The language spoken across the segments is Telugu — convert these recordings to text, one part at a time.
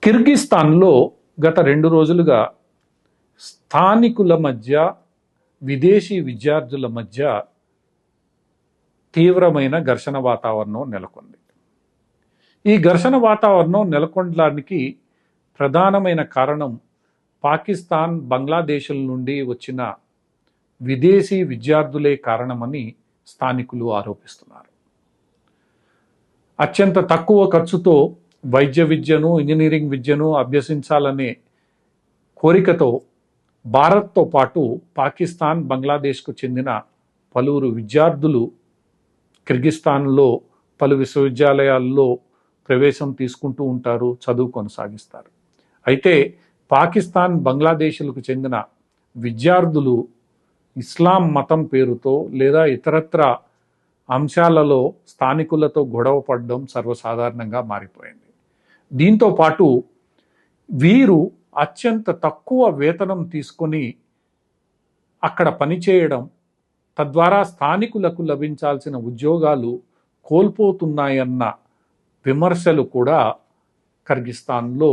కిర్గిస్తాన్లో గత 2 రోజులుగా స్థానికుల మధ్య, విదేశీ విద్యార్థుల మధ్య తీవ్రమైన ఘర్షణ వాతావరణం నెలకొంది. ఈ ఘర్షణ వాతావరణం నెలకొనడానికి ప్రధానమైన కారణం పాకిస్తాన్, బంగ్లాదేశ్ల నుండి వచ్చిన విదేశీ విద్యార్థులే కారణమని స్థానికులు ఆరోపిస్తున్నారు. అత్యంత తక్కువ ఖర్చుతో వైద్య విద్యను, ఇంజనీరింగ్ విద్యను అభ్యసించాలనే కోరికతో భారత్తో పాటు పాకిస్తాన్, బంగ్లాదేశ్కు చెందిన పలువురు విద్యార్థులు కిర్గిస్తాన్లో పలు విశ్వవిద్యాలయాల్లో ప్రవేశం తీసుకుంటూ ఉంటారు, చదువు కొనసాగిస్తారు. అయితే పాకిస్తాన్, బంగ్లాదేశ్లకు చెందిన విద్యార్థులు ఇస్లాం మతం పేరుతో లేదా ఇతరత్ర అంశాలలో స్థానికులతో గొడవ పడడం సర్వసాధారణంగా మారిపోయింది. దీంతో పాటు వీరు అత్యంత తక్కువ వేతనం తీసుకొని అక్కడ పనిచేయడం, తద్వారా స్థానికులకు లభించాల్సిన ఉద్యోగాలు కోల్పోతున్నాయన్న విమర్శలు కూడా కిర్గిస్తాన్లో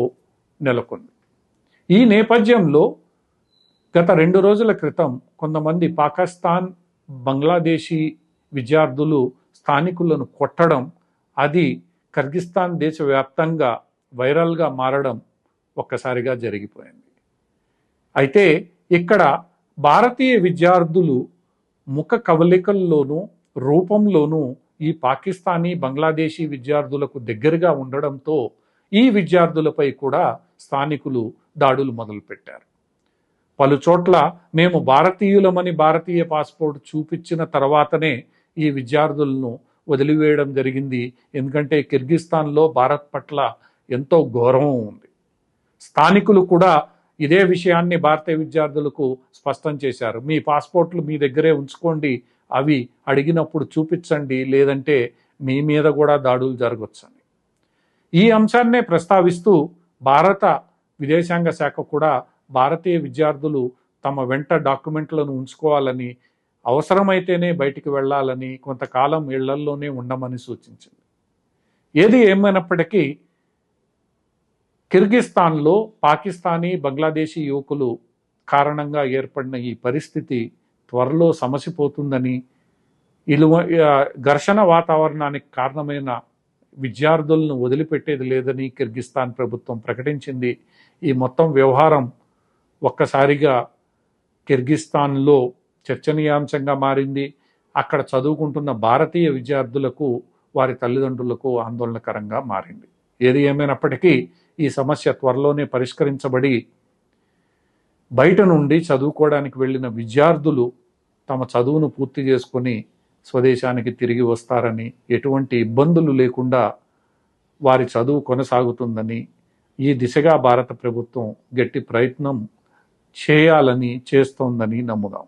నెలకొంది. ఈ నేపథ్యంలో గత 2 రోజుల క్రితం కొంతమంది పాకిస్తాన్, బంగ్లాదేశీ విద్యార్థులు స్థానికులను కొట్టడం, అది కిర్గిస్తాన్ దేశవ్యాప్తంగా వైరల్గా మారడం ఒక్కసారిగా జరిగిపోయింది. అయితే ఇక్కడ భారతీయ విద్యార్థులు ముఖ కవలికల్లోనూ రూపంలోనూ ఈ పాకిస్తానీ, బంగ్లాదేశీ విద్యార్థులకు దగ్గరగా ఉండడంతో ఈ విద్యార్థులపై కూడా స్థానికులు దాడులు మొదలుపెట్టారు. పలు చోట్ల మేము భారతీయులమని భారతీయ పాస్పోర్ట్ చూపించిన తర్వాతనే ఈ విద్యార్థులను వదిలివేయడం జరిగింది. ఎందుకంటే కిర్గిస్తాన్లో భారత్ పట్ల ఎంతో గౌరవం ఉంది. స్థానికులు కూడా ఇదే విషయాన్ని భారతీయ విద్యార్థులకు స్పష్టం చేశారు. మీ పాస్పోర్ట్లు మీ దగ్గరే ఉంచుకోండి, అవి అడిగినప్పుడు చూపించండి, లేదంటే మీ మీద కూడా దాడులు జరగవచ్చని. ఈ అంశాన్నే ప్రస్తావిస్తూ భారత విదేశాంగ శాఖ కూడా భారతీయ విద్యార్థులు తమ వెంట డాక్యుమెంట్లను ఉంచుకోవాలని, అవసరమైతేనే బయటికి వెళ్ళాలని, కొంతకాలం ఇళ్లల్లోనే ఉండమని సూచించింది. ఏది ఏమైనప్పటికీ కిర్గిస్తాన్లో పాకిస్తానీ, బంగ్లాదేశీ యువకులు కారణంగా ఏర్పడిన ఈ పరిస్థితి త్వరలో సమసిపోతుందని, ఘర్షణ వాతావరణానికి కారణమైన విద్యార్థులను వదిలిపెట్టేది లేదని కిర్గిస్తాన్ ప్రభుత్వం ప్రకటించింది. ఈ మొత్తం వ్యవహారం ఒక్కసారిగా కిర్గిస్తాన్లో చర్చనీయాంశంగా మారింది. అక్కడ చదువుకుంటున్న భారతీయ విద్యార్థులకు, వారి తల్లిదండ్రులకు ఆందోళనకరంగా మారింది. ఏది ఏమైనప్పటికీ ఈ సమస్య త్వరలోనే పరిష్కరించబడి బయట నుండి చదువుకోవడానికి వెళ్ళిన విద్యార్థులు తమ చదువును పూర్తి చేసుకొని స్వదేశానికి తిరిగి వస్తారని, ఎటువంటి ఇబ్బందులు లేకుండా వారి చదువు కొనసాగుతుందని, ఈ దిశగా భారత ప్రభుత్వం గట్టి ప్రయత్నం చేయాలని, చేస్తోందని నమ్ముదాం.